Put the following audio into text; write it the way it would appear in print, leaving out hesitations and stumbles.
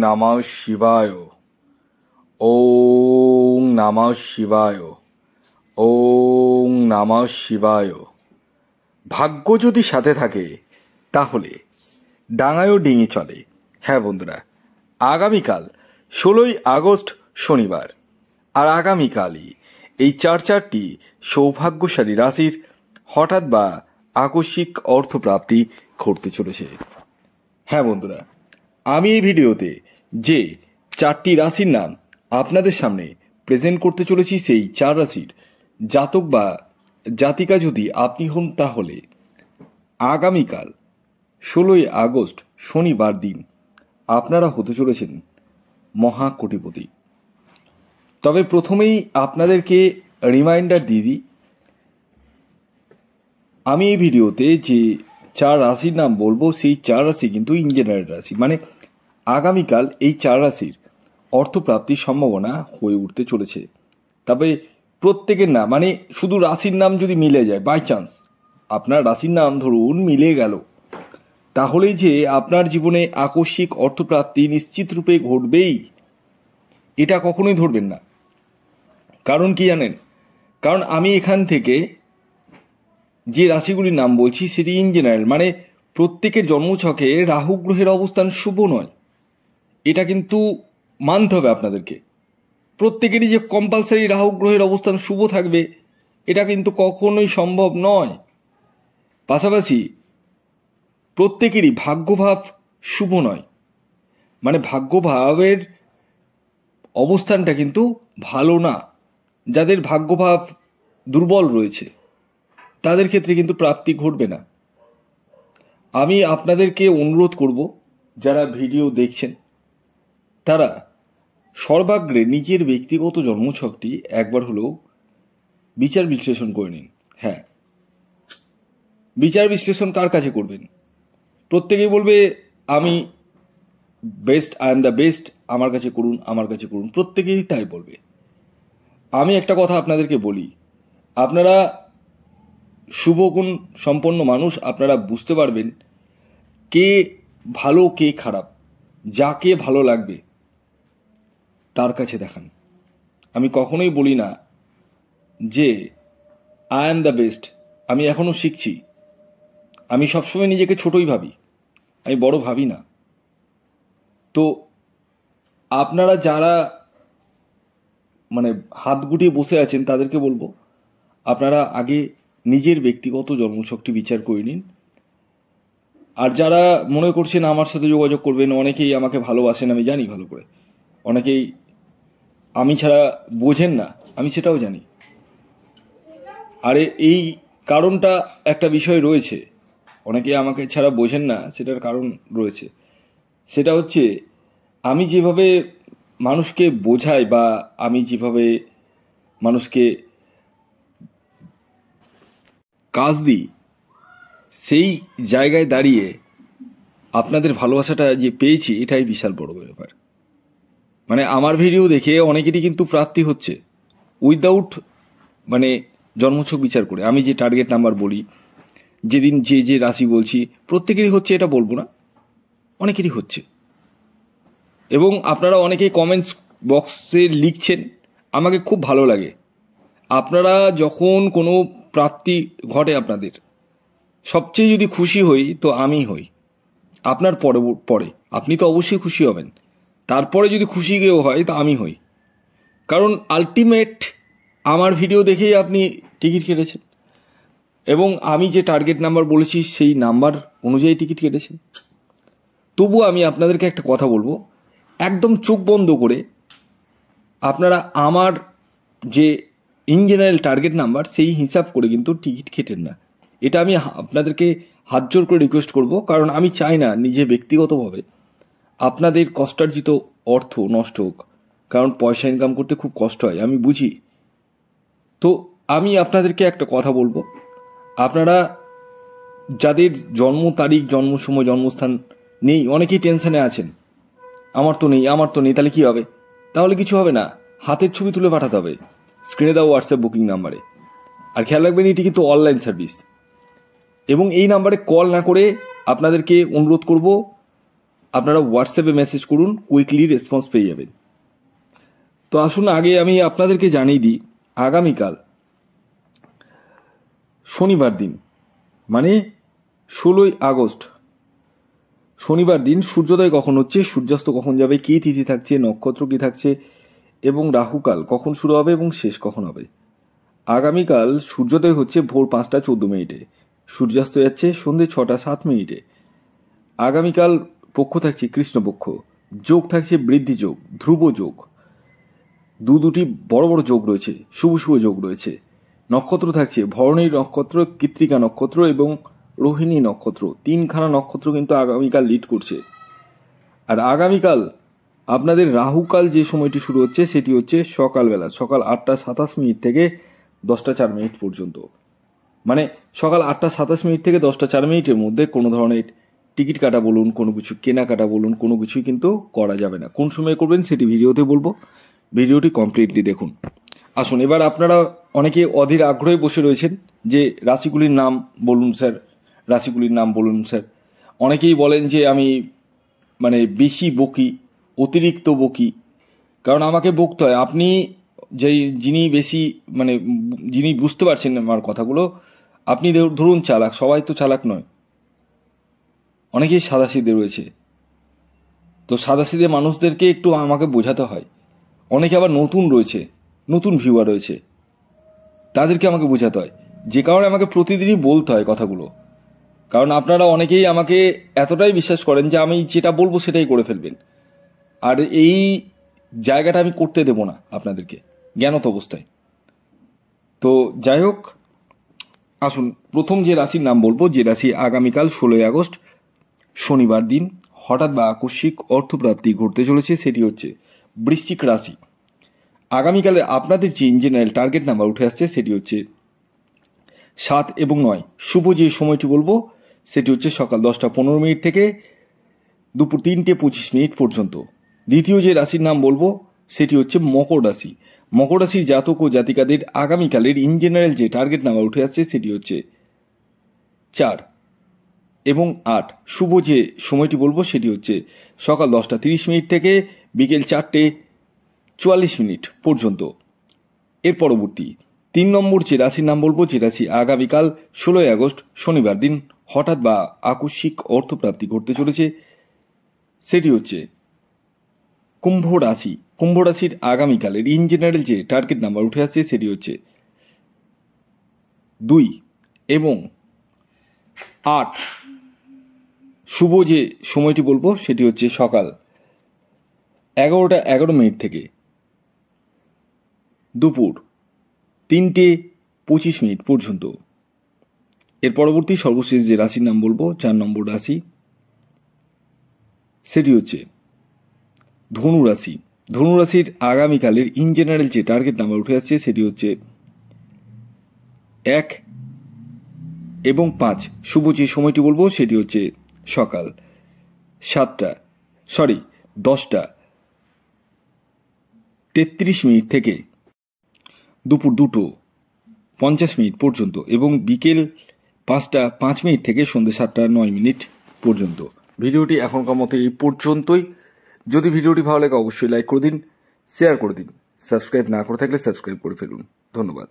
নমঃ শিবায়। ওম নমঃ শিবায়। ওম নমঃ শিবায়। ভাগ্য যদি সাথে থাকে তাহলে ডাঙায়ও ডিঙি চলে। হ্যাঁ বন্ধুরা, আগামীকাল 16ই আগস্ট শনিবার, আর আগামীকালই এই চারটি সৌভাগ্যশালী রাশির হঠাৎ বা আকস্মিক অর্থপ্রাপ্তি ঘটতে চলেছে। হ্যাঁ বন্ধুরা, আমি এই ভিডিওতে যে 4টি রাশির নাম আপনাদের সামনে প্রেজেন্ট করতে চলেছি, সেই 4 রাশির জাতক বা জাতিকা যদি আপনি হন তাহলে আগামীকাল 16ই আগস্ট শনিবার দিন আপনারা হতে চলেছেন মহাকোটিপতি। তবে প্রথমেই আপনাদেরকে রিমাইন্ডার দিয়ে দিই, আমি এই ভিডিওতে যে 4 রাশির নাম বলবো সেই 4 রাশি কিন্তু ইন জেনারেল রাশি, মানে আগামীকাল এই 4 রাশির অর্থপ্রাপ্তির সম্ভাবনা হয়ে উঠতে চলেছে। তবে প্রত্যেকের নাম, মানে শুধু রাশির নাম যদি মিলে যায়, বাই চান্স আপনার রাশির নাম ধরুন মিলে গেল, তাহলেই যে আপনার জীবনে আকস্মিক অর্থপ্রাপ্তি নিশ্চিত রূপে ঘটবেই, এটা কখনোই ধরবেন না। কারণ কি জানেন? কারণ আমি এখান থেকে যে রাশিগুলির নাম বলছি সেটি ইন জেনারেল, মানে প্রত্যেকের জন্মছকে রাহু গ্রহের অবস্থান শুভ নয়, এটা কিন্তু মানতে হবে আপনাদেরকে। প্রত্যেকেরই যে কম্পালসারি রাহু গ্রহের অবস্থান শুভ থাকবে এটা কিন্তু কখনোই সম্ভব নয়। পাশাপাশি প্রত্যেকেরই ভাগ্যভাব শুভ নয়, মানে ভাগ্যভাবের অবস্থানটা কিন্তু ভালো না। যাদের ভাগ্যভাব দুর্বল রয়েছে তাদের ক্ষেত্রে কিন্তু প্রাপ্তি ঘটবে না। আমি আপনাদেরকে অনুরোধ করব, যারা ভিডিও দেখছেন তারা সর্বাগ্রে নিজের ব্যক্তিগত জন্মছকটি একবার হলেও বিচার বিশ্লেষণ করে নিন। হ্যাঁ, বিচার বিশ্লেষণ কার কাছে করবেন? প্রত্যেকেই বলবে আমি best, I am the best, আমার কাছে করুন, আমার কাছে করুন, প্রত্যেকেই তাই বলবে। আমি একটা কথা আপনাদেরকে বলি, আপনারা শুভগুণ সম্পন্ন মানুষ, আপনারা বুঝতে পারবেন কে ভালো কে খারাপ। যাকে ভালো লাগবে তার কাছে দেখান। আমি কখনোই বলি না যে আই এম দ্য বেস্ট, আমি এখনো শিখছি। আমি সবসময় নিজেকে ছোটই ভাবি, আমি বড় ভাবি না। তো আপনারা যারা মানে হাত গুটিয়ে বসে আছেন তাদেরকে বলবো, আপনারা আগে নিজের ব্যক্তিগত জন্মছকটি বিচার করে নিন। আর যারা মনে করছেন আমার সাথে যোগাযোগ করবেন, অনেকেই আমাকে ভালোবাসেন, আমি জানি ভালো করে, অনেকেই আমি ছাড়া বোঝেন না, আমি সেটাও জানি। আরে এই কারণটা একটা বিষয় রয়েছে, অনেকে আমাকে ছাড়া বোঝেন না, সেটার কারণ রয়েছে। সেটা হচ্ছে আমি যেভাবে মানুষকে বোঝাই বা আমি যেভাবে মানুষকে কাজ দিই, সেই জায়গায় দাঁড়িয়ে আপনাদের ভালোবাসাটা যে পেয়েছি এটাই বিশাল বড় ব্যাপার। মানে আমার ভিডিও দেখে অনেকেরই কিন্তু প্রাপ্তি হচ্ছে উইদাউট মানে জন্মছক বিচার করে। আমি যে টার্গেট নাম্বার বলি, যেদিন যে যে রাশি বলছি, প্রত্যেকেরই হচ্ছে এটা বলবো না, অনেকেরই হচ্ছে। এবং আপনারা অনেকেই কমেন্টস বক্সে লিখছেন, আমাকে খুব ভালো লাগে। আপনারা যখন কোনো প্রাপ্তি ঘটে আপনাদের, সবচেয়ে যদি খুশি হই তো আমি হই। আপনার পরে আপনি তো অবশ্যই খুশি হবেন, তারপরে যদি খুশি কেউ হয় তো আমি হই। কারণ আলটিমেট আমার ভিডিও দেখেই আপনি টিকিট কেটেছেন এবং আমি যে টার্গেট নাম্বার বলেছি সেই নাম্বার অনুযায়ী টিকিট কেটেছেন। তবু আমি আপনাদেরকে একটা কথা বলবো, একদম চোখ বন্ধ করে আপনারা আমার যে ইন জেনারেল টার্গেট নাম্বার সেই হিসাব করে কিন্তু টিকিট কেটেন না। এটা আমি আপনাদেরকে হাত জোর করে রিকোয়েস্ট করব, কারণ আমি চাই না নিজে ব্যক্তিগতভাবে আপনাদের কষ্টার্জিত অর্থ নষ্ট হোক। কারণ পয়সা ইনকাম করতে খুব কষ্ট হয়, আমি বুঝি। তো আমি আপনাদেরকে একটা কথা বলবো, আপনারা যাদের জন্ম তারিখ, জন্ম সময়, জন্মস্থান নেই, অনেকেই টেনশনে আছেন, আমার তো নেই, আমার তো নেই, তাহলে কি হবে? তাহলে কিছু হবে না, হাতের ছবি তুলে পাঠাতে হবে স্ক্রিনে দেওয়া হোয়াটসঅ্যাপ বুকিং নাম্বারে। আর খেয়াল রাখবেন এটি কিন্তু অনলাইন সার্ভিস, এবং এই নাম্বারে কল না করে আপনাদেরকে অনুরোধ করব আপনারা হোয়াটসঅ্যাপে মেসেজ করুন, কুইকলি রেসপন্স পেয়ে যাবেন। তো আসুন আগে আমি আপনাদেরকে জানিয়ে দিই, আগামীকাল শনিবার দিন মানে 16ই আগস্ট শনিবার দিন সূর্যোদয় কখন হচ্ছে, সূর্যাস্ত কখন যাবে, কী তিথি থাকছে, নক্ষত্র কী থাকছে এবং রাহুকাল কখন শুরু হবে এবং শেষ কখন হবে। আগামীকাল সূর্যোদয় হচ্ছে ভোর 5টা 14 মিনিটে, সূর্যাস্ত যাচ্ছে সন্ধ্যে 6টা 7 মিনিটে। আগামীকাল পক্ষ থাকছে কৃষ্ণপক্ষ, যোগ থাকছে বৃদ্ধি যোগ, ধ্রুব যোগ, দুটি বড় বড় যোগ রয়েছে, শুভ শুভ যোগ রয়েছে। নক্ষত্র থাকছে ভরণী নক্ষত্র, কৃত্তিকা নক্ষত্র এবং রোহিণী নক্ষত্র। 3খানা নক্ষত্র কিন্তু আগামীকাল লিড করছে। আর আগামীকাল আপনাদের রাহুকাল যে সময়টি শুরু হচ্ছে সেটি হচ্ছে সকালবেলা, সকাল 8টা 27 মিনিট থেকে 10টা 4 মিনিট পর্যন্ত। মানে সকাল 8টা 27 মিনিট থেকে 10টা 4 মিনিটের মধ্যে কোনো ধরনের টিকিট কাটা বলুন, কোনো কিছু কেনাকাটা বলুন, কোনো কিছুই কিন্তু করা যাবে না। কোন সময় করবেন সেটি ভিডিওতে বলবো, ভিডিওটি কমপ্লিটলি দেখুন। আসুন এবার আপনারা অনেকে অধীর আগ্রহে বসে রয়েছেন যে রাশিগুলির নাম বলুন স্যার, রাশিগুলির নাম বলুন স্যার। অনেকেই বলেন যে আমি বেশি বকি, অতিরিক্ত বকি, কারণ আমাকে বকতে হয়। আপনি যিনি বেশি যিনি বুঝতে পারছেন আমার কথাগুলো, আপনি ধরুন চালাক, সবাই তো চালাক নয়, অনেকেই সাদাসিধে রয়েছে। তো সাদাসিধে মানুষদেরকে একটু আমাকে বোঝাতে হয়। অনেকে আবার নতুন রয়েছে, নতুন ভিউয়ার রয়েছে, তাদেরকে আমাকে বোঝাতে হয়, যে কারণে আমাকে প্রতিদিনই বলতে হয় কথাগুলো। কারণ আপনারা অনেকেই আমাকে এতটাই বিশ্বাস করেন যে আমি যেটা বলবো সেটাই করে ফেলবেন, আর এই জায়গাটা আমি করতে দেব না আপনাদেরকে জ্ঞানত অবস্থায়। তো যাই হোক, আসুন প্রথম যে রাশির নাম বলবো, যে রাশি আগামীকাল 16ই আগস্ট শনিবার দিন হঠাৎ বা আকস্মিক অর্থপ্রাপ্তি ঘটতে চলেছে, সেটি হচ্ছে বৃশ্চিক রাশি। আগামীকালে আপনাদের যে ইঞ্জিনিয়ার টার্গেট নাম্বার উঠে আসছে সেটি হচ্ছে 7 এবং 9। শুভ যে সময়টি বলবো সেটি হচ্ছে সকাল 10টা 15 মিনিট থেকে দুপুর 3টে 25 মিনিট পর্যন্ত। দ্বিতীয় যে রাশির নাম বলবো সেটি হচ্ছে মকর রাশি। মকর রাশির জাতক ও জাতিকাদের আগামীকালের ইন জেনারেল যে টার্গেট নাম্বার উঠে আসছে সেটি হচ্ছে 4 এবং 8। শুভ যে সময়টি বলবো সেটি হচ্ছে সকাল 10টা 30 মিনিট থেকে বিকেল 4টে 44 মিনিট পর্যন্ত। এর পরবর্তী 3 নম্বর যে রাশির নাম বলবো, যে রাশি আগামীকাল 16ই আগস্ট শনিবার দিন হঠাৎ বা আকস্মিক অর্থপ্রাপ্তি ঘটতে চলেছে সেটি হচ্ছে কুম্ভ রাশি। কুম্ভ রাশির আগামীকালের ইন জেনারেল যে টার্গেট নাম্বার উঠে আসছে সেটি হচ্ছে 2 এবং 8। শুভ যে সময়টি বলবো সেটি হচ্ছে সকাল 11টা 11 মিনিট থেকে দুপুর 3টে 25 মিনিট পর্যন্ত। এর পরবর্তী সর্বশেষ যে রাশির নাম বলবো, 4 নম্বর রাশি, সেটি হচ্ছে ধনু রাশি। ধনু রাশির আগামীকালের ইন জেনারেল যে টার্গেট নাম্বার উঠে আসছে সেটি হচ্ছে 1 এবং 5। শুভ যে সময়টি বলবো সেটি হচ্ছে সকাল 10টা 33 মিনিট থেকে দুপুর 2টো 50 মিনিট পর্যন্ত এবং বিকেল 5টা 5 মিনিট থেকে সন্ধ্যে 7টা 9 মিনিট পর্যন্ত। ভিডিওটি এখনকার মতো এই পর্যন্তই। যদি ভিডিওটি ভালো লাগে অবশ্যই লাইক করে দিন, শেয়ার করে দিন, সাবস্ক্রাইব না করে থাকলে সাবস্ক্রাইব করে ফেলুন। ধন্যবাদ।